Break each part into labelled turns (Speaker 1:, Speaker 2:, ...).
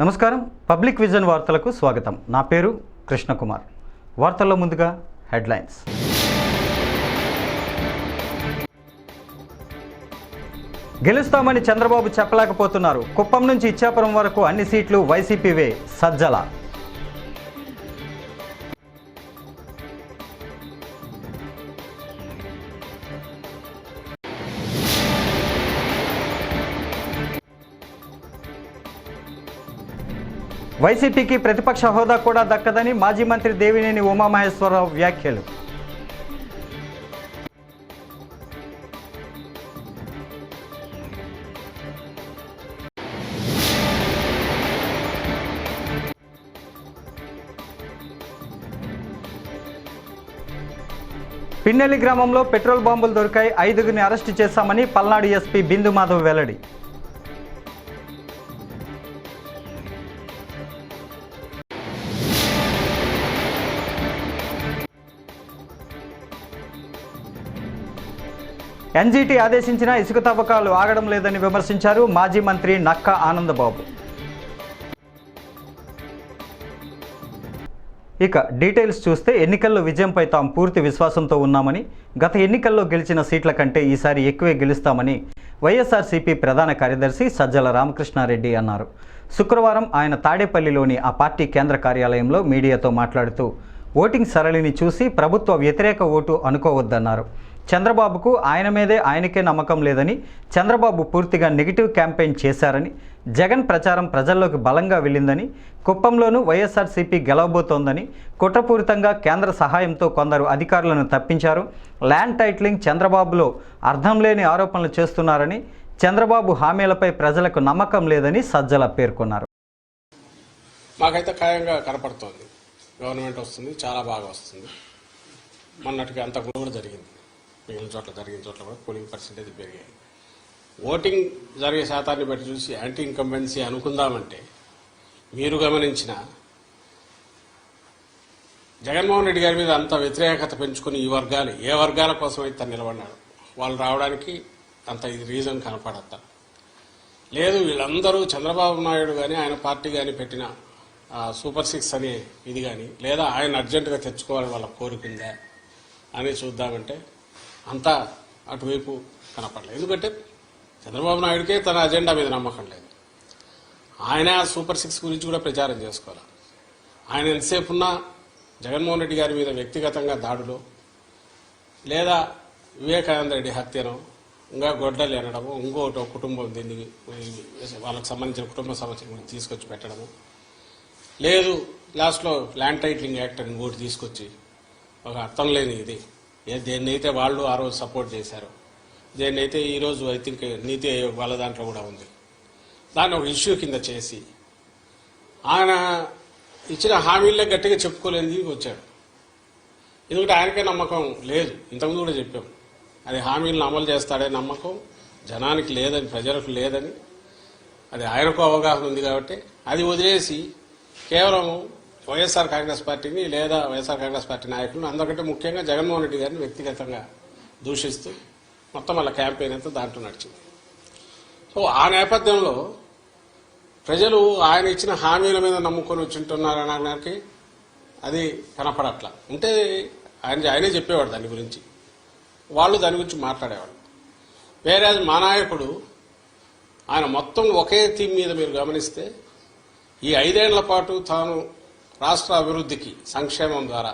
Speaker 1: నమస్కారం. Public vision వార్తలకు స్వాగతం. నా పేరు కృష్ణకుమార్. వార్తల్లో ముందుగా హెడ్లైన్స్. గెలుస్తామని చంద్రబాబు చెప్పలేకపోతున్నారు. కుప్పం నుంచి ఇచ్చాపురం వరకు అన్ని సీట్లు వైసీపీవే. సజ్జల. వైసీపీకి ప్రతిపక్ష హోదా కూడా దక్కదని మాజీ మంత్రి దేవినేని ఉమామహేశ్వరరావు వ్యాఖ్యలు. పిన్నెల్లి గ్రామంలో పెట్రోల్ బాంబులు దొరికాయి. 5గురిని అరెస్టు చేశామని పల్నాడు ఎస్పీ బిందు మాధవ్ వెల్లడి. ఎన్జీటీ ఆదేశించిన ఇసుక తవ్వకాలు ఆగడం లేదని విమర్శించారు మాజీ మంత్రి నక్కా ఆనందబాబు. ఇక డీటెయిల్స్ చూస్తే ఎన్నికల్లో విజయంపై తాము పూర్తి విశ్వాసంతో ఉన్నామని, గత ఎన్నికల్లో గెలిచిన సీట్ల కంటే ఈసారి ఎక్కువే గెలుస్తామని వైఎస్ఆర్సీపీ ప్రధాన కార్యదర్శి సజ్జల రామకృష్ణారెడ్డి అన్నారు. శుక్రవారం ఆయన తాడేపల్లిలోని ఆ పార్టీ కేంద్ర కార్యాలయంలో మీడియాతో మాట్లాడుతూ ఓటింగ్ సరళిని చూసి ప్రభుత్వ వ్యతిరేక ఓటు అనుకోవద్దన్నారు. చంద్రబాబుకు ఆయన మీదే ఆయనకే నమ్మకం లేదని, చంద్రబాబు పూర్తిగా నెగిటివ్ క్యాంపెయిన్ చేశారని, జగన్ ప్రచారం ప్రజల్లోకి బలంగా వెళ్ళిందని, కుప్పంలోనూ వైఎస్ఆర్సీపీ గెలవబోతోందని, కుట్రపూరితంగా కేంద్ర సహాయంతో కొందరు అధికారులను తప్పించారు, ల్యాండ్ టైటిలింగ్ చంద్రబాబులో అర్థం లేని ఆరోపణలు చేస్తున్నారని, చంద్రబాబు హామీలపై ప్రజలకు నమ్మకం లేదని సజ్జల పేర్కొన్నారు.
Speaker 2: మాకైతే ఖాయంగా కనపడుతోంది. గవర్నమెంట్ వస్తుంది, చాలా బాగా వస్తుంది. మొన్నటికి అంత కూడా జరిగింది. మిగిలిన చోట్ల జరిగిన చోట్ల కూడా పోలింగ్ పర్సెంటేజ్ పెరిగాయి. ఓటింగ్ జరిగే శాతాన్ని బట్టి చూసి యాంటీ ఇన్కంబెన్సీ అనుకుందామంటే మీరు గమనించిన జగన్మోహన్ రెడ్డి గారి మీద అంత వ్యతిరేకత పెంచుకుని ఈ వర్గాలు ఏ వర్గాల కోసం అయితే నిలబడినాడు వాళ్ళు రావడానికి అంత ఇది రీజన్ కనపడద్ద లేదు. వీళ్ళందరూ చంద్రబాబు నాయుడు కానీ ఆయన పార్టీ కానీ పెట్టిన సూపర్ 6 అనే ఇది కానీ లేదా ఆయన అర్జెంటుగా తెచ్చుకోవాలని వాళ్ళ కోరికుందా అని చూద్దామంటే అంతా అటువైపు కనపడలేదు. ఎందుకంటే చంద్రబాబు నాయుడికే తన అజెండా మీద నమ్మకం లేదు. ఆయన సూపర్ 6 గురించి కూడా ప్రచారం చేసుకోవాలి. ఆయన ఎంతసేపు ఉన్నా జగన్మోహన్ రెడ్డి గారి మీద వ్యక్తిగతంగా దాడులు లేదా వివేకానంద రెడ్డి హత్యను ఇంకా గొడ్డలు అనడము, ఇంకోటి కుటుంబం దీన్ని వాళ్ళకి సంబంధించిన కుటుంబ సమస్యలు తీసుకొచ్చి పెట్టడము, లేదు లాస్ట్లో ల్యాండ్ టైటిలింగ్ యాక్ట్ అని ఇంకోటి తీసుకొచ్చి ఒక అర్థం లేని ఇది దేన్నైతే వాళ్ళు ఆ రోజు సపోర్ట్ చేశారు, దేన్నైతే ఈరోజు ఐ థింక్ నీతి ఆయోగ్ వాళ్ళ దాంట్లో కూడా ఉంది, దాన్ని ఒక ఇష్యూ కింద చేసి ఆయన ఇచ్చిన హామీలే గట్టిగా చెప్పుకోలేని వచ్చాడు. ఎందుకంటే ఆయనకే నమ్మకం లేదు. ఇంతకుముందు కూడా చెప్పాం, అది హామీలను అమలు చేస్తాడే నమ్మకం జనానికి లేదని, ప్రజలకు లేదని. అది ఆయనకు అవగాహన ఉంది కాబట్టి అది వదిలేసి కేవలం వైఎస్ఆర్ కాంగ్రెస్ పార్టీని లేదా వైఎస్ఆర్ కాంగ్రెస్ పార్టీ నాయకులను అందరికంటే ముఖ్యంగా జగన్మోహన్ రెడ్డి గారిని వ్యక్తిగతంగా దూషిస్తూ మొత్తం వాళ్ళ క్యాంపెయిన్ అంతా దాంట్లో నడిచింది. సో ఆ నేపథ్యంలో ప్రజలు ఆయన ఇచ్చిన హామీల మీద నమ్ముకొని వచ్చింటున్నారనడానికి అది కనపడట్లా. ఉంటే ఆయనే చెప్పేవాడు దాని గురించి, వాళ్ళు దాని గురించి మాట్లాడేవాళ్ళు. వేరే మా నాయకుడు ఆయన మొత్తం ఒకే థీమ్ మీద మీరు గమనిస్తే ఈ 5 ఏళ్ల పాటు తాను రాష్ట్ర అభివృద్ధికి సంక్షేమం ద్వారా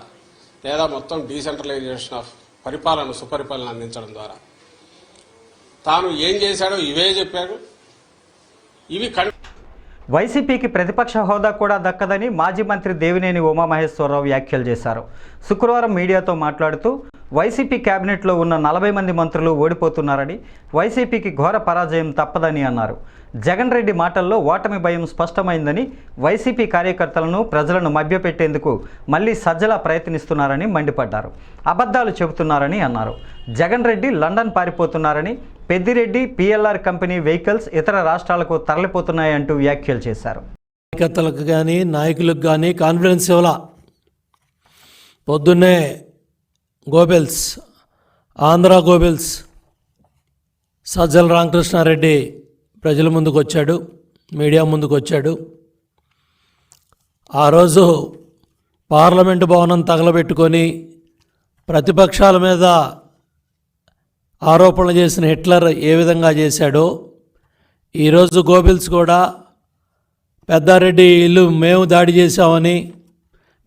Speaker 2: లేదా మొత్తం డీసెంట్రలైజేషన్ ఆఫ్ పరిపాలన సుపరిపాలన అందించడం ద్వారా తాను ఏం చేశాడో ఇవే చెప్పాడు. ఇవి
Speaker 1: వైసీపీకి ప్రతిపక్ష హోదా కూడా దక్కదని మాజీ మంత్రి దేవినేని ఉమామహేశ్వరరావు వ్యాఖ్యలు చేశారు. శుక్రవారం మీడియాతో మాట్లాడుతూ వైసీపీ కేబినెట్లో ఉన్న 40 మంది మంత్రులు ఓడిపోతున్నారని, వైసీపీకి ఘోర పరాజయం తప్పదని అన్నారు. జగన్ రెడ్డి మాటల్లో ఓటమి భయం స్పష్టమైందని, వైసీపీ కార్యకర్తలను ప్రజలను మభ్యపెట్టేందుకు మళ్లీ సజ్జల ప్రయత్నిస్తున్నారని మండిపడ్డారు. అబద్ధాలు చెబుతున్నారని అన్నారు. జగన్ రెడ్డి లండన్ పారిపోతున్నారని, పెద్దిరెడ్డి పిఎల్ఆర్ కంపెనీ వెహికల్స్ ఇతర రాష్ట్రాలకు తరలిపోతున్నాయంటూ వ్యాఖ్యలు చేశారు.
Speaker 3: కార్యకర్తలకు కానీ నాయకులకు కానీ కాన్ఫిడెన్స్ ఇవ్వాల. పొద్దున్నే గోబెల్స్, ఆంధ్ర గోబెల్స్ సజ్జల రామకృష్ణారెడ్డి ప్రజల ముందుకు వచ్చాడు, మీడియా ముందుకు వచ్చాడు. ఆ రోజు పార్లమెంటు భవనం తగలబెట్టుకొని ప్రతిపక్షాల మీద ఆరోపణలు చేసిన హిట్లర్ ఏ విధంగా చేశాడో ఈరోజు గోబెల్స్ కూడా పెద్దారెడ్డి ఇల్లు మేము దాడి చేశామని,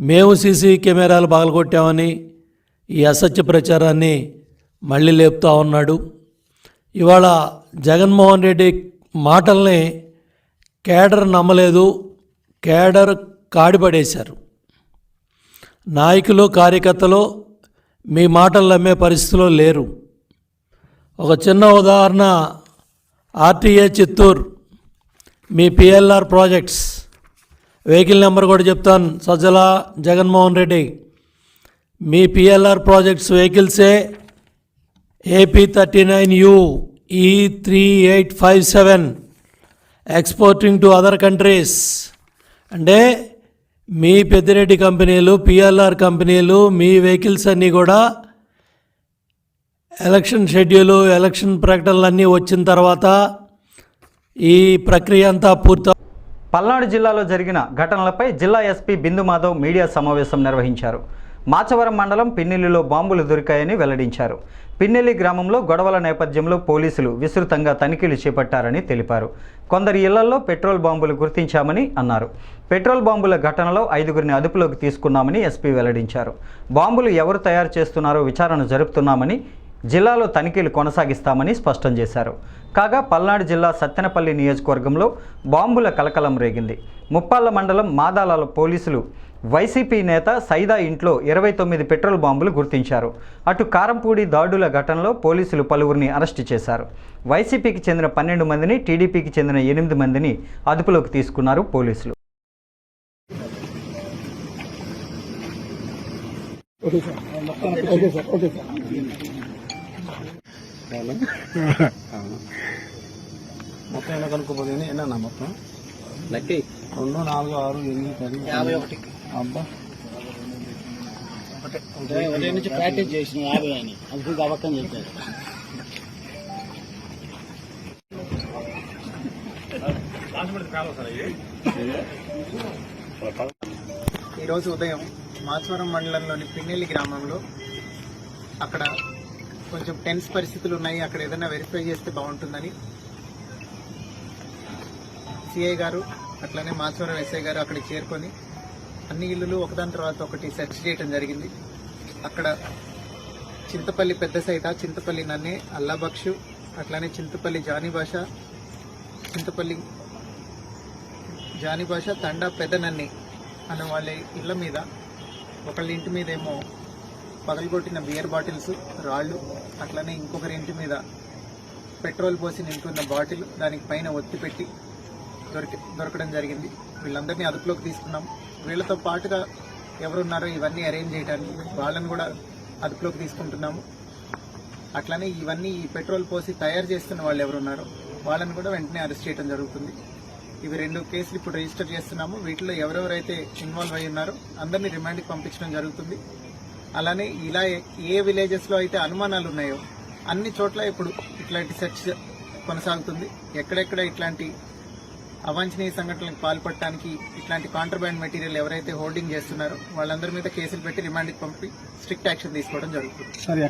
Speaker 3: మేము సీసీ కెమెరాలు పగలగొట్టామని ఈ అసత్య ప్రచారాన్ని మళ్ళీ లేపుతూ ఉన్నాడు. ఇవాళ జగన్మోహన్ రెడ్డి మాటల్ని కేడర్ నమ్మలేదు, కేడర్ కాడిపడేశారు. నాయకులు కార్యకర్తలు మీ మాటలు నమ్మే పరిస్థితిలో లేరు. ఒక చిన్న ఉదాహరణ, ఆర్టీఏ చిత్తూరు మీ పిఎల్ఆర్ ప్రాజెక్ట్స్ వెహికల్ నెంబర్ కూడా చెప్తాను. సజ్జల జగన్మోహన్ రెడ్డి మీ పిఎల్ఆర్ ప్రాజెక్ట్స్ వెహికల్సే AP39U E3857 exporting to other countries. అంటే మీ పెద్దిరెడ్డి కంపెనీలు, పిఎల్ఆర్ కంపెనీలు, మీ వెహికల్స్ అన్నీ కూడా ఎలక్షన్ షెడ్యూలు, ఎలక్షన్ ప్రకటనలు అన్నీ వచ్చిన తర్వాత ఈ ప్రక్రియ అంతా పూర్తి.
Speaker 1: పల్నాడు జిల్లాలో జరిగిన ఘటనలపై జిల్లా ఎస్పీ బిందు మాధవ్ మీడియా సమావేశం నిర్వహించారు. మాచవరం మండలం పిన్నెల్లిలో బాంబులు దొరికాయని వెల్లడించారు. పిన్నెల్లి గ్రామంలో గొడవల నేపథ్యంలో పోలీసులు విస్తృతంగా తనిఖీలు చేపట్టారని తెలిపారు. కొందరి ఇళ్లలో పెట్రోల్ బాంబులు గుర్తించామని అన్నారు. పెట్రోల్ బాంబుల ఘటనలో 5గురిని అదుపులోకి తీసుకున్నామని ఎస్పీ వెల్లడించారు. బాంబులు ఎవరు తయారు చేస్తున్నారో విచారణ జరుపుతున్నామని, జిల్లాలో తనిఖీలు కొనసాగిస్తామని స్పష్టం చేశారు. కాగా పల్నాడు జిల్లా సత్తెనపల్లి నియోజకవర్గంలో బాంబుల కలకలం రేగింది. ముప్పాళ్ల మండలం మాదాలలో పోలీసులు వైసీపీ నేత సైదా ఇంట్లో 29 పెట్రోల్ బాంబులు గుర్తించారు. అటు కారంపూడి దాడుల ఘటనలో పోలీసులు పలువురిని అరెస్టు చేశారు. వైసీపీకి చెందిన 12 మందిని, టీడీపీకి చెందిన 8 మందిని అదుపులోకి తీసుకున్నారు పోలీసులు.
Speaker 4: మొత్తం ఎలా కనుక్కోపోతే ఎన్న మొత్తం లెక్క 2, 4, 6, 8, 10, 51 అబ్బా ఒకటి నుంచి ప్రాక్టీస్ చేసిన 50 అని అది అబద్ధం చెప్పారు.
Speaker 5: ఈరోజు ఉదయం మాచవరం మండలంలోని పిన్నెల్లి గ్రామంలో అక్కడ కొంచెం టెన్స్ పరిస్థితులు ఉన్నాయి, అక్కడ ఏదైనా వెరిఫై చేస్తే బాగుంటుందని సిఐ గారు అట్లానే మాచవరం ఎస్ఐ గారు అక్కడికి చేరుకొని అన్ని ఇళ్లు ఒకదాని తర్వాత ఒకటి సెర్చ్ చేయడం జరిగింది. అక్కడ చింతపల్లి పెద్ద సైత, చింతపల్లి నన్నే, అల్లాబక్షు, అట్లానే చింతపల్లి జానిభాష తండా పెద్ద నన్ని అన్న వాళ్ళ ఇళ్ల మీద, ఒకళ్ళ ఇంటి మీద ఏమో పగలగొట్టిన బియర్ బాటిల్స్, రాళ్ళు, అట్లనే ఇంకొకరి ఇంటి మీద పెట్రోల్ పోసి నింపున్న బాటిల్, దానికి పైన ఒత్తి పెట్టి దొరకడం జరిగింది. వీళ్ళందరినీ అదుపులోకి తీసుకున్నాం. వీళ్ళతో పాటుగా ఎవరున్నారో ఇవన్నీ అరేంజ్ చేయడానికి వాళ్ళని కూడా అదుపులోకి తీసుకుంటున్నాము. అట్లనే ఇవన్నీ ఈ పెట్రోల్ పోసి తయారు చేస్తున్న వాళ్ళు ఎవరున్నారో వాళ్ళని కూడా వెంటనే అరెస్ట్ చేయడం జరుగుతుంది. ఇవి 2 కేసులు ఇప్పుడు రిజిస్టర్ చేస్తున్నాము. వీటిలో ఎవరెవరైతే ఇన్వాల్వ్ అయి ఉన్నారో అందరినీ రిమాండ్కి పంపించడం జరుగుతుంది. అలానే ఇలా ఏ విలేజెస్లో అయితే అనుమానాలు ఉన్నాయో అన్ని చోట్ల ఇప్పుడు ఇట్లాంటి సెర్చ్ కొనసాగుతుంది. ఎక్కడెక్కడ ఇట్లాంటి అవాంఛనీయ సంఘటనలకు పాల్పడటానికి ఇట్లాంటి కాంట్రాబ్యాండ్ మెటీరియల్ ఎవరైతే హోల్డింగ్ చేస్తున్నారో వాళ్ళందరి మీద కేసులు పెట్టి రిమాండ్కి పంపి స్ట్రిక్ట్ యాక్షన్ తీసుకోవడం జరుగుతుంది.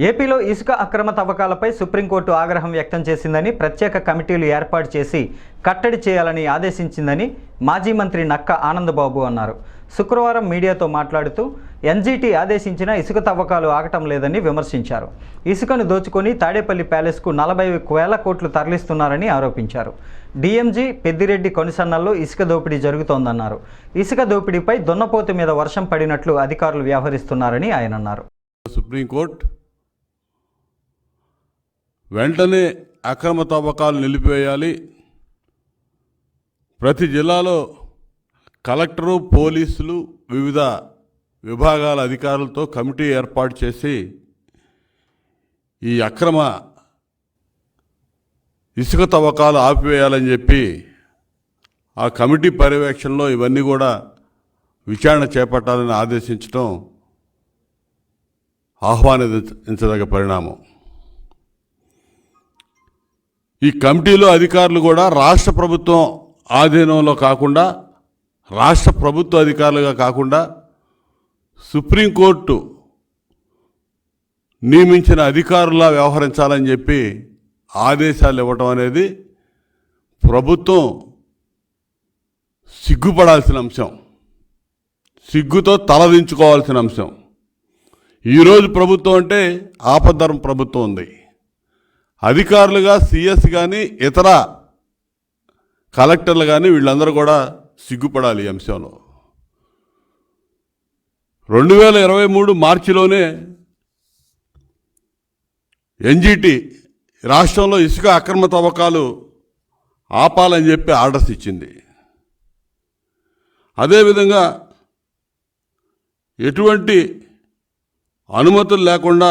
Speaker 1: ఏపీలో ఇసుక అక్రమ తవ్వకాలపై సుప్రీంకోర్టు ఆగ్రహం వ్యక్తం చేసిందని, ప్రత్యేక కమిటీలు ఏర్పాటు చేసి కట్టడి చేయాలని ఆదేశించిందని మాజీ మంత్రి నక్క ఆనందబాబు అన్నారు. శుక్రవారం మీడియాతో మాట్లాడుతూ ఎన్జీటీ ఆదేశించిన ఇసుక తవ్వకాలు ఆగటం లేదని విమర్శించారు. ఇసుకను దోచుకొని తాడేపల్లి ప్యాలెస్కు 40,000 కోట్లు తరలిస్తున్నారని ఆరోపించారు. డీఎంజీ పెద్దిరెడ్డి కొనిసన్నల్లో ఇసుక దోపిడీ జరుగుతోందన్నారు. ఇసుక దోపిడీపై దున్నపోతు మీద వర్షం పడినట్లు అధికారులు వ్యవహరిస్తున్నారని ఆయన అన్నారు.
Speaker 6: సుప్రీంకోర్టు వెంటనే అక్రమ తవ్వకాలు నిలిపివేయాలి, ప్రతి జిల్లాలో కలెక్టరు, పోలీసులు, వివిధ విభాగాల అధికారులతో కమిటీ ఏర్పాటు చేసి ఈ అక్రమ ఇసుక తవ్వకాలు ఆపివేయాలని చెప్పి ఆ కమిటీ పర్యవేక్షణలో ఇవన్నీ కూడా విచారణ చేపట్టాలని ఆదేశించడం ఆహ్వానించదగ్గ పరిణామం. ఈ కమిటీలో అధికారులు కూడా రాష్ట్ర ప్రభుత్వం ఆధీనంలో కాకుండా, రాష్ట్ర ప్రభుత్వ అధికారులుగా కాకుండా సుప్రీంకోర్టు నియమించిన అధికారులా వ్యవహరించాలని చెప్పి ఆదేశాలు ఇవ్వటం అనేది ప్రభుత్వం సిగ్గుపడాల్సిన అంశం, సిగ్గుతో తలదించుకోవాల్సిన అంశం. ఈరోజు ప్రభుత్వం అంటే ఆపద్ధర్మ ప్రభుత్వం ఉంది. అధికారులుగా సిఎస్ కానీ ఇతర కలెక్టర్లు కానీ వీళ్ళందరూ కూడా సిగ్గుపడాలి ఈ అంశంలో. 2023 మార్చిలోనే ఎన్జిటి రాష్ట్రంలో ఇసుక అక్రమ తవ్వకాలు ఆపాలని చెప్పి ఆర్డర్స్ ఇచ్చింది. అదేవిధంగా ఎటువంటి అనుమతులు లేకుండా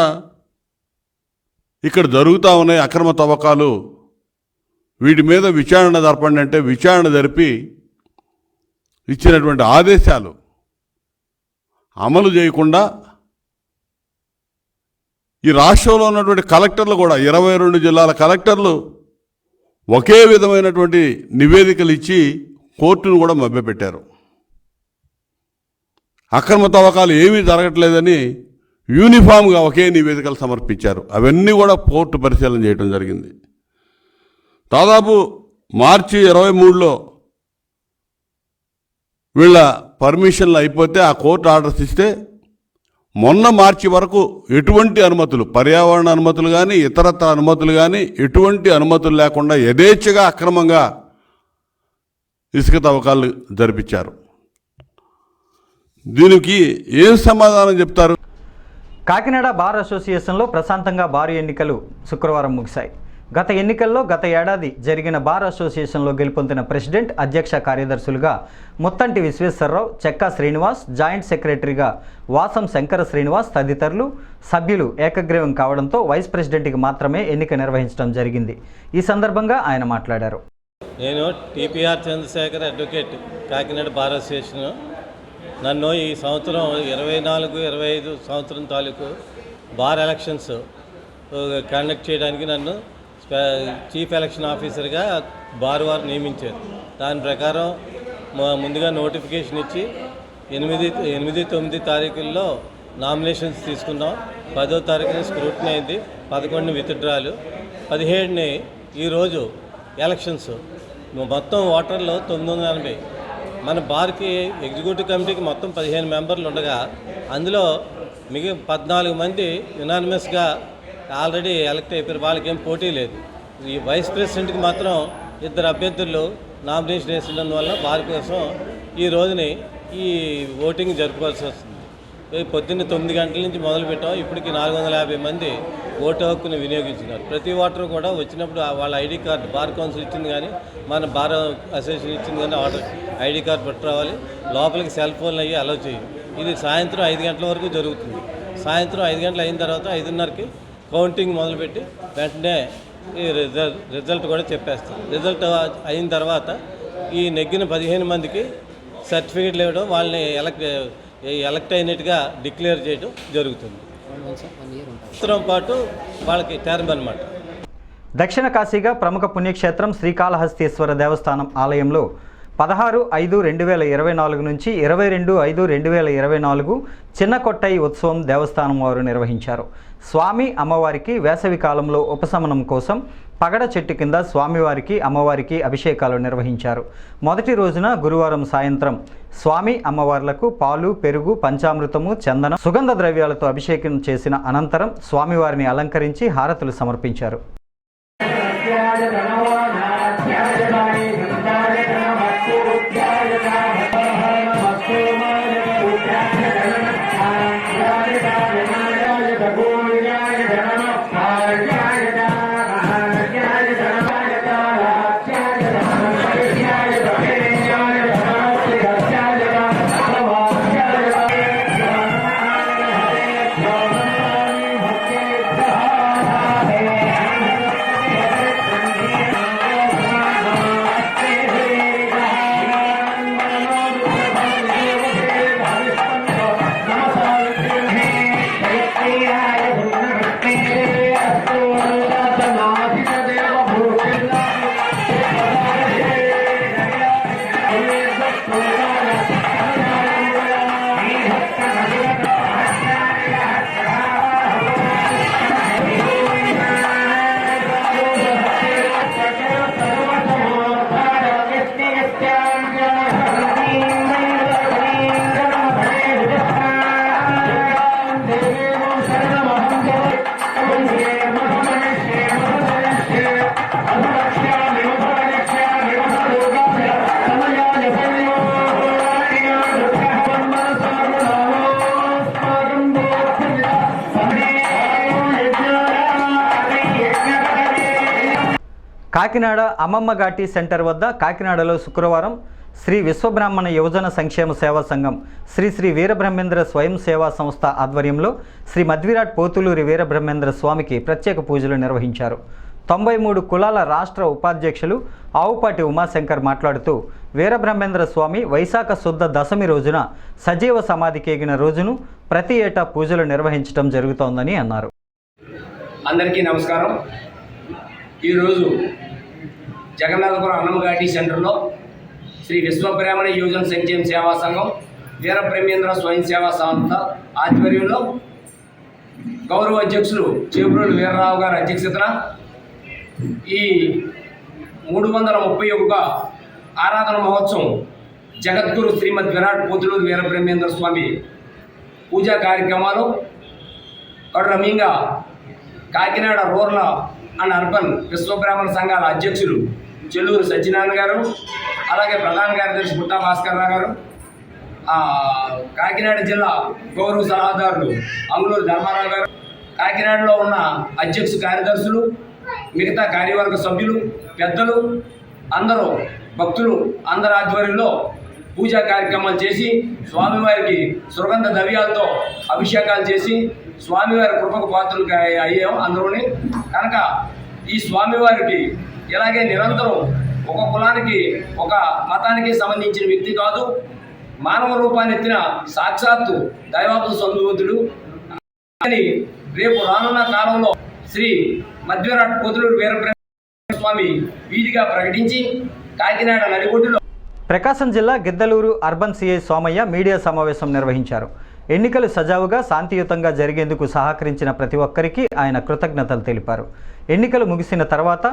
Speaker 6: ఇక్కడ జరుగుతూ ఉన్నాయి అక్రమ తవ్వకాలు, వీటి మీద విచారణ జరపండి అంటే విచారణ జరిపి ఇచ్చినటువంటి ఆదేశాలు అమలు చేయకుండా ఈ రాష్ట్రంలో ఉన్నటువంటి కలెక్టర్లు కూడా 22 జిల్లాల కలెక్టర్లు ఒకే విధమైనటువంటి నివేదికలు ఇచ్చి కోర్టును కూడా మభ్యపెట్టారు. అక్రమ తవ్వకాలు ఏమీ జరగట్లేదని యూనిఫామ్గా ఒకే నివేదికలు సమర్పించారు. అవన్నీ కూడా కోర్టు పరిశీలన చేయడం జరిగింది. దాదాపు మార్చి 23లో వీళ్ళ పర్మిషన్లు అయిపోతే ఆ కోర్టు ఆర్డర్స్ ఇస్తే మొన్న మార్చి వరకు ఎటువంటి అనుమతులు, పర్యావరణ అనుమతులు కానీ ఇతరత్ర అనుమతులు కానీ ఎటువంటి అనుమతులు లేకుండా యథేచ్ఛగా అక్రమంగా ఇసుక తవ్వకాలు జరిపించారు. దీనికి ఏం సమాధానం చెప్తారు?
Speaker 1: కాకినాడ బార్ అసోసియేషన్లో ప్రశాంతంగా బారు ఎన్నికలు శుక్రవారం ముగిశాయి. గత ఎన్నికల్లో గత ఏడాది జరిగిన బార్ అసోసియేషన్లో గెలుపొందిన ప్రెసిడెంట్, అధ్యక్ష కార్యదర్శులుగా ముత్తంటి విశ్వేశ్వరరావు, చెక్కా శ్రీనివాస్, జాయింట్ సెక్రటరీగా వాసం శంకర శ్రీనివాస్ తదితరులు సభ్యులు ఏకగ్రీవం కావడంతో వైస్ ప్రెసిడెంట్కి మాత్రమే ఎన్నిక నిర్వహించడం జరిగింది. ఈ సందర్భంగా ఆయన మాట్లాడారు.
Speaker 7: నేను TPR Chandrasekhar advocate, Kakinada bar association. నన్ను ఈ సంవత్సరం 24-25 సంవత్సరం తాలూకు బార్ ఎలక్షన్స్ కండక్ట్ చేయడానికి నన్ను చీఫ్ ఎలక్షన్ ఆఫీసర్గా బార్ వారు నియమించారు. దాని ప్రకారం ముందుగా నోటిఫికేషన్ ఇచ్చి 8-9 తారీఖుల్లో నామినేషన్స్ తీసుకున్నాం. 10వ తారీఖున స్క్రూటినీ అయింది, 11 విత్డ్రాలు, 17ని ఈరోజు ఎలక్షన్స్. మొత్తం ఓటర్లు 980. మన బార్కి ఎగ్జిక్యూటివ్ కమిటీకి మొత్తం 15 మెంబర్లు ఉండగా అందులో 14 మంది యునానిమస్గా ఆల్రెడీ ఎలక్ట్ అయిపోయారు. వాళ్ళకేం పోటీ లేదు. ఈ వైస్ ప్రెసిడెంట్కి మాత్రం 2 అభ్యర్థులు నామినేషన్ వేసినందువల్ల బార్ కోసం ఈ రోజుని ఈ ఓటింగ్ జరుపుకోవాల్సి వస్తుంది. పొద్దున్న 9 గంటల నుంచి మొదలు పెట్టాం. ఇప్పటికి 450 మంది ఓటు హక్కుని వినియోగించినారు. ప్రతి ఓటరు కూడా వచ్చినప్పుడు వాళ్ళ ఐడి కార్డు, బార్ కౌన్సిల్ ఇచ్చింది కానీ మన బార్ అసోసియేషన్ ఇచ్చింది కానీ ఐడి కార్డు పట్టురావాలి. లోపలికి సెల్ ఫోన్లు అయ్యి అలౌ చేయం. ఇది సాయంత్రం 5 గంటల వరకు జరుగుతుంది. సాయంత్రం 5 గంటలు అయిన తర్వాత 5:30కి కౌంటింగ్ మొదలుపెట్టి వెంటనే ఈ రిజల్ట్ కూడా చెప్పేస్తాం. రిజల్ట్ అయిన తర్వాత ఈ నెగ్గిన 15 మందికి సర్టిఫికేట్లు ఇవ్వడం, వాళ్ళని ఎలక్ట్ అయినట్టుగా డిక్లేర్ చేయడం జరుగుతుంది. సంవత్సరం పాటు వాళ్ళకి టర్మ్ అన్నమాట.
Speaker 1: దక్షిణ కాశీగా ప్రముఖ పుణ్యక్షేత్రం శ్రీకాళహస్తీశ్వర దేవస్థానం ఆలయంలో 16/5/2024 నుంచి 22/5/2024 చిన్న కొట్టై ఉత్సవం దేవస్థానం వారు నిర్వహించారు. స్వామి అమ్మవారికి వేసవి కాలంలో ఉపశమనం కోసం పగడ చెట్టు కింద స్వామివారికి అమ్మవారికి అభిషేకాలు నిర్వహించారు. మొదటి రోజున గురువారం సాయంత్రం స్వామి అమ్మవార్లకు పాలు, పెరుగు, పంచామృతము, చందనం, సుగంధ ద్రవ్యాలతో అభిషేకం చేసిన అనంతరం స్వామివారిని అలంకరించి హారతులు సమర్పించారు. కాకినాడ అమ్మమ్మ ఘాటి సెంటర్ వద్ద కాకినాడలో శుక్రవారం శ్రీ విశ్వబ్రాహ్మణ యువజన సంక్షేమ సేవా సంఘం శ్రీ శ్రీ వీరబ్రహ్మేంద్ర స్వయం సేవా సంస్థ ఆధ్వర్యంలో శ్రీ మధ్విరాట్ పోతులూరి వీరబ్రహ్మేంద్ర స్వామికి ప్రత్యేక పూజలు నిర్వహించారు. 93 కులాల రాష్ట్ర ఉపాధ్యక్షులు ఆవుపాటి ఉమాశంకర్ మాట్లాడుతూ వీరబ్రహ్మేంద్ర స్వామి వైశాఖ శుద్ధ దశమి రోజున సజీవ సమాధికేగిన రోజును ప్రతి ఏటా పూజలు నిర్వహించడం జరుగుతోందని అన్నారు.
Speaker 8: అందరికీ నమస్కారం. ఈరోజు జగన్నాథపురం అన్నమఘాటి సెంటర్లో శ్రీ విశ్వబ్రాహ్మణ యువజన సంక్షేమ సేవా సంఘం వీరబ్రహ్మేంద్ర స్వయం సేవా సంస్థ ఆధ్వర్యంలో గౌరవ అధ్యక్షులు చేబ్రోలు వీరరావు గారి అధ్యక్షతన ఈ 331 ఆరాధన మహోత్సవం జగద్గురు శ్రీమద్ విరాట్ పోతులూరి వీరబ్రహ్మేంద్ర స్వామి పూజా కార్యక్రమాలు రమ్యంగా Kakinada rural and urban Vishwabrahmana సంఘాల అధ్యక్షులు చెల్లూరు సత్యనారాయణ గారు, అలాగే ప్రధాన కార్యదర్శి పుట్టా భాస్కర్రావు గారు, కాకినాడ జిల్లా గౌరవ సలహాదారులు అంగులూరు ధర్మారావు గారు, కాకినాడలో ఉన్న అధ్యక్ష కార్యదర్శులు, మిగతా కార్యవర్గ సభ్యులు, పెద్దలు, అందరూ భక్తులు అందరి ఆధ్వర్యంలో పూజా కార్యక్రమాలు చేసి స్వామివారికి సుగంధ ద్రవ్యాలతో అభిషేకాలు చేసి స్వామివారి కృపకు పాత్రలు అయ్యాం అందరూని. కనుక ఈ స్వామివారికి ఇలాగే నిరంతరం ఒక కులానికి ఒక మతానికి సంబంధించిన వ్యక్తి కాదు, మానవ రూపాన్ని ఎత్తిన సాక్షాత్తు దైవాభుత సంభూతుడు అని రేపు రానున్న కాలంలో శ్రీ మధ్విరాట్ పోతులూరి వీరబ్రహ్మేంద్ర స్వామి వీధిగా ప్రకటించి కాకినాడ నడిగొడ్డులో
Speaker 1: ప్రకాశం జిల్లా Giddalur urban CI Somaiah media సమావేశం నిర్వహించారు. ఎన్నికలు సజావుగా శాంతియుతంగా జరిగేందుకు సహకరించిన ప్రతి ఒక్కరికి ఆయన కృతజ్ఞతలు తెలిపారు. ఎన్నికలు ముగిసిన తర్వాత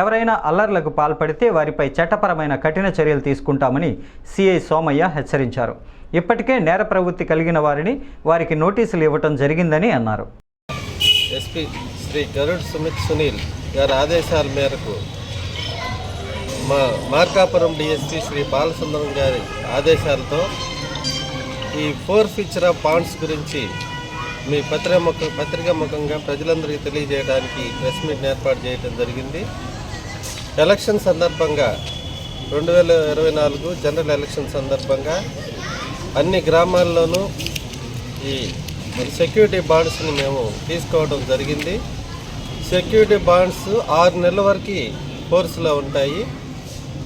Speaker 1: ఎవరైనా అల్లర్లకు పాల్పడితే వారిపై చట్టపరమైన కఠిన చర్యలు తీసుకుంటామని సిఐ సోమయ్య హెచ్చరించారు. ఇప్పటికే నేర ప్రవృత్తి కలిగిన వారిని వారికి నోటీసులు ఇవ్వటం జరిగిందని అన్నారు.
Speaker 7: ఎస్పీ శ్రీ గరుడ్ సుమిత్ సునీల్ గారి ఆదేశాల మేరకు మార్కాపురం డిఎస్పీ శ్రీ బాలసుందరం గారి ఆదేశాలతో ఈ ఫోర్ఫీచర్ ఆఫ్ బాండ్స్ గురించి మీ పత్రికా ముఖంగా ప్రజలందరికీ తెలియజేయడానికి ప్రెస్ మీట్ని ఏర్పాటు చేయడం జరిగింది. ఎలక్షన్ సందర్భంగా 2024 జనరల్ ఎలక్షన్ సందర్భంగా అన్ని గ్రామాల్లోనూ ఈ సెక్యూరిటీ బాండ్స్ని మేము తీసుకోవడం జరిగింది. సెక్యూరిటీ బాండ్స్ 6 నెలల వరకు ఫోర్స్లో ఉంటాయి.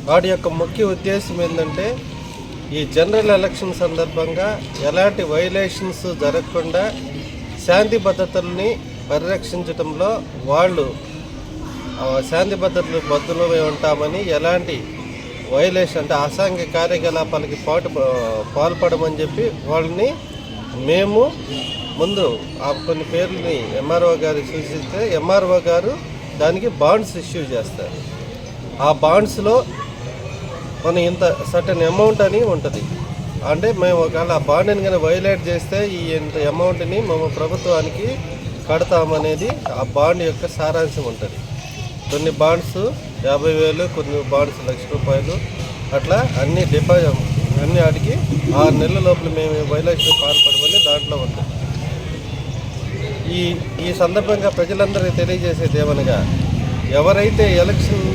Speaker 7: వాటి యొక్క ముఖ్య ఉద్దేశం ఏంటంటే ఈ జనరల్ ఎలక్షన్ సందర్భంగా ఎలాంటి వైలేషన్స్ జరగకుండా శాంతి భద్రతల్ని పరిరక్షించడంలో వాళ్ళు శాంతి భద్రతలు బద్దులమై ఉంటామని, ఎలాంటి వైలేషన్ అంటే అసాంఘిక కార్యకలాపాలకి పాల్పడమని చెప్పి వాళ్ళని మేము ముందు కొన్ని పేర్లని ఎంఆర్ఓ గారికి సూచిస్తే ఎంఆర్ఓ గారు దానికి బాండ్స్ ఇష్యూ చేస్తారు. ఆ బాండ్స్లో మనం ఇంత సర్టన్ అమౌంట్ అని ఉంటుంది. అంటే మేము ఒకవేళ ఆ బాండ్ని కానీ వైలేట్ చేస్తే ఈ ఇంత అమౌంట్ని మేము ప్రభుత్వానికి కడతామనేది ఆ బాండ్ యొక్క సారాంశం ఉంటుంది. కొన్ని బాండ్స్ 50,000, కొన్ని బాండ్స్ ₹1,00,000 అట్లా అన్ని అన్ని వాటికి 6 నెలల లోపల మేము వైలేషన్ పాల్పడమని దాంట్లో ఉంటుంది. ఈ సందర్భంగా ప్రజలందరికీ తెలియజేసేది ఏమనగా, ఎవరైతే ఎలక్షన్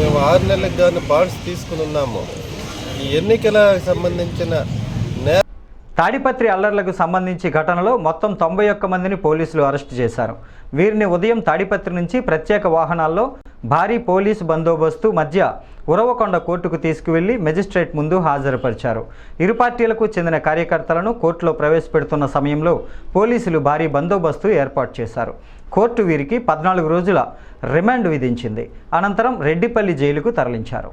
Speaker 7: మేము 6 నెలలకు కానీ బాండ్స్ తీసుకుని ఉన్నామో ఈ ఎన్నికలకు సంబంధించిన
Speaker 1: తాడిపత్రి అల్లర్లకు సంబంధించి ఘటనలో మొత్తం 91 మందిని పోలీసులు అరెస్టు చేశారు. వీరిని ఉదయం తాడిపత్రి నుంచి ప్రత్యేక వాహనాల్లో భారీ పోలీసు బందోబస్తు మధ్య ఉరవకొండ కోర్టుకు తీసుకువెళ్లి మెజిస్ట్రేట్ ముందు హాజరుపరిచారు. ఇరు పార్టీలకు చెందిన కార్యకర్తలను కోర్టులో ప్రవేశపెడుతున్న సమయంలో పోలీసులు భారీ బందోబస్తు ఏర్పాటు చేశారు. కోర్టు వీరికి 14 రోజుల రిమాండ్ విధించింది. అనంతరం రెడ్డిపల్లి జైలుకు తరలించారు.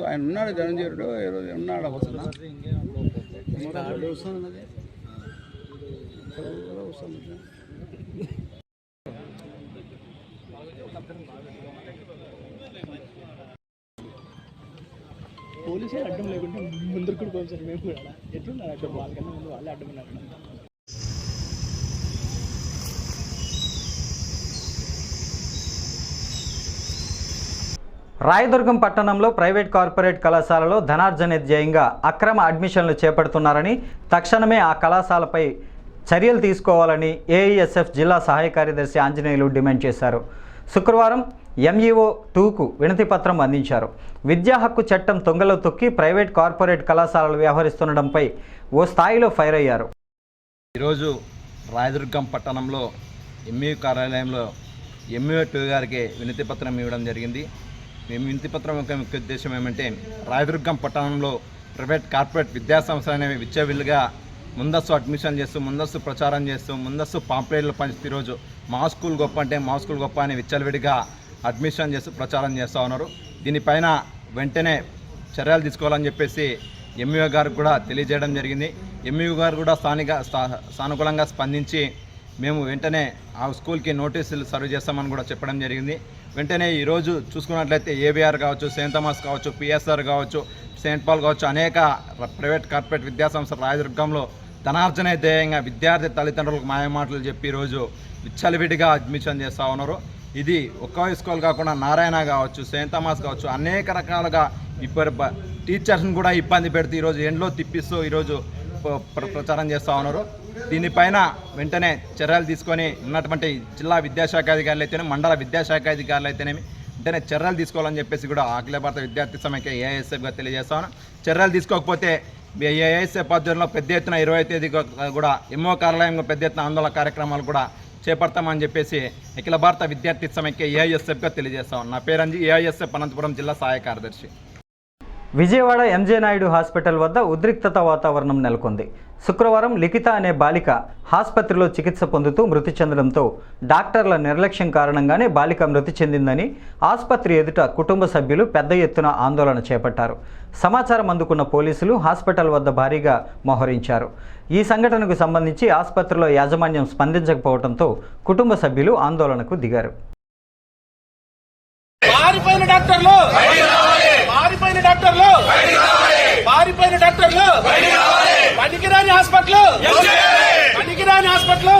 Speaker 4: ఆయన ఉన్నాడు ధనంజయుడు ఉన్నాడు
Speaker 9: పోలీసులు అడ్డం లేకుండా ముందరు కూడా పోలీసులు మేము కూడా ఎట్లున్నారు అడ్డం వాళ్ళకన్నా ముందు వాళ్ళే అడ్డం ఉన్నారు.
Speaker 1: రాయదుర్గం పట్టణంలో ప్రైవేట్ కార్పొరేట్ కళాశాలలో ధనార్జన ధ్యేయంగా అక్రమ అడ్మిషన్లు చేపడుతున్నారని తక్షణమే ఆ కళాశాలపై చర్యలు తీసుకోవాలని ఏఐఎస్ఎఫ్ జిల్లా సహాయ కార్యదర్శి ఆంజనేయులు డిమాండ్ చేశారు. శుక్రవారం ఎంఈఓ 2కు వినతి పత్రం అందించారు. విద్యా హక్కు చట్టం తొంగలో తొక్కి ప్రైవేట్ కార్పొరేట్ కళాశాలలు వ్యవహరిస్తుండడంపై ఓ స్థాయిలో ఫైర్ అయ్యారు.
Speaker 10: ఈరోజు రాయదుర్గం పట్టణంలో ఎంఈఓ కార్యాలయంలో ఎంఈఓ 2 గారికి వినతి పత్రం ఇవ్వడం జరిగింది. మేము వినతి పత్రం యొక్క ముఖ్య ఉద్దేశం ఏమంటే, రాయదుర్గం పట్టణంలో ప్రైవేట్ కార్పొరేట్ విద్యాసంస్థలు అనేవి విచ్చవిల్లుగా ముందస్తు అడ్మిషన్ చేస్తూ, ముందస్తు ప్రచారం చేస్తూ, ముందస్తు పాంప్లెట్లు పంచుతూ ఈరోజు మా స్కూల్ గొప్ప అంటే మా స్కూల్ గొప్ప అని విచ్చలవిడిగా అడ్మిషన్ చేస్తూ ప్రచారం చేస్తూ ఉన్నారు. దీనిపైన వెంటనే చర్యలు తీసుకోవాలని చెప్పేసి ఎంఈఓ గారికి కూడా తెలియజేయడం జరిగింది. ఎంఈఓ గారు కూడా సానుకూలంగా స్పందించి మేము వెంటనే ఆ స్కూల్కి నోటీసులు సర్వ్ చేస్తామని కూడా చెప్పడం జరిగింది. వెంటనే ఈరోజు చూసుకున్నట్లయితే ఏబిఆర్ కావచ్చు, సెయింట్ థామస్ కావచ్చు, పిఎస్ఆర్ కావచ్చు, సెయింట్ పాల్ కావచ్చు, అనేక ప్రైవేట్ కార్పొరేట్ విద్యాసంస్థలు రాయదుర్గంలో ధనార్జన ధ్యేయంగా విద్యార్థి తల్లిదండ్రులకు మాయమాటలు చెప్పి ఈరోజు విచ్చలవిడిగా అడ్మిషన్ చేస్తూ ఉన్నారు. ఇది ఒక్క స్కూల్ కాకుండా నారాయణ కావచ్చు, సెయింట్ థామస్ కావచ్చు, అనేక రకాలుగా ఇప్పుడు టీచర్స్ని కూడా ఇబ్బంది పెడుతూ ఈరోజు ఎండ్లో తిప్పిస్తూ ఈరోజు ప్రచారం చేస్తూ ఉన్నారు. దీనిపైన వెంటనే చర్యలు తీసుకొని ఉన్నటువంటి జిల్లా విద్యాశాఖ అధికారులు అయితేనే, మండల విద్యాశాఖ అధికారులు అయితేనేమి వెంటనే చర్యలు తీసుకోవాలని చెప్పేసి కూడా అఖిల భారత విద్యార్థి సమైక్య ఏఐఎస్ఎఫ్గా తెలియజేస్తాను. చర్యలు తీసుకోకపోతే ఏఐఎస్ఎఫ్ ఆధ్వర్యంలో పెద్ద ఎత్తున 20వ తేదీ కూడా ఎంఓ కార్యాలయంలో పెద్ద ఎత్తున ఆందోళన కార్యక్రమాలు కూడా చేపడతామని చెప్పేసి అఖిల భారత విద్యార్థి సమైక్య ఏఐఎస్ఎఫ్గా తెలియజేస్తాను. నా పేరంజీ, ఏఐఎస్ఎఫ్ అనంతపురం జిల్లా సహాయ కార్యదర్శి.
Speaker 1: విజయవాడ ఎంజే నాయుడు హాస్పిటల్ వద్ద ఉద్రిక్తత వాతావరణం నెలకొంది. శుక్రవారం లిఖిత అనే బాలిక ఆసుపత్రిలో చికిత్స పొందుతూ మృతి చెందడంతో డాక్టర్ల నిర్లక్ష్యం కారణంగానే బాలిక మృతి చెందిందని ఆసుపత్రి ఎదుట కుటుంబ సభ్యులు పెద్ద ఎత్తున ఆందోళన చేపట్టారు. సమాచారం అందుకున్న పోలీసులు హాస్పిటల్ వద్ద భారీగా మోహరించారు. ఈ సంఘటనకు సంబంధించి ఆసుపత్రిలో యాజమాన్యం స్పందించకపోవడంతో కుటుంబ సభ్యులు ఆందోళనకు దిగారు.
Speaker 11: పనికిరాని హాస్పిటల్, పనికిరాని హాస్పిటల్,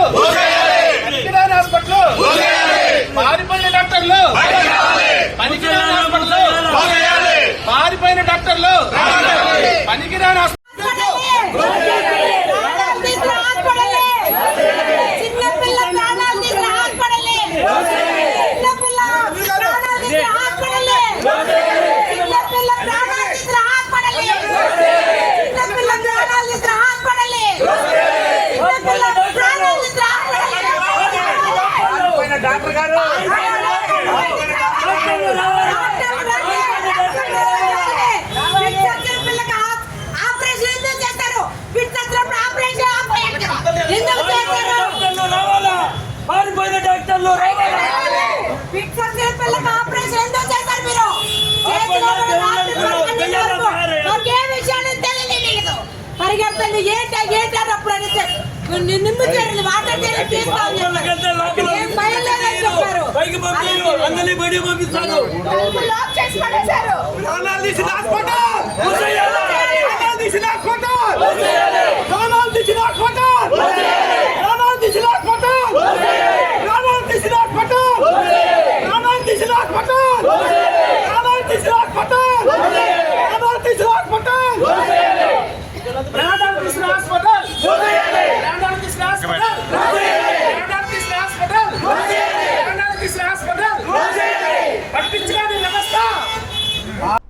Speaker 11: పనికిరాని హాస్పిటల్, మారిపోయిన డాక్టర్లు, పనికిరాని హాస్పిటల్, మారిపోయిన డాక్టర్లు, పనికిరాని హాస్పిటల్. డాక్టర్ గారు ఆపరేషన్ ఎందుకు చేస్తారు? పారిపోయిన డాక్టర్లు ఆపరేషన్ ఎందుకు చేస్తారు? మీరు ఏ విషయాన్ని తెలియదు. పరిగెత్తండి ఏంటప్పుడు అడిగితే నిన్ను చేయండి, వాటర్ తీసుకోవాలి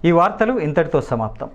Speaker 1: ఈ వార్తలు ఇంతటితో సమాప్తం.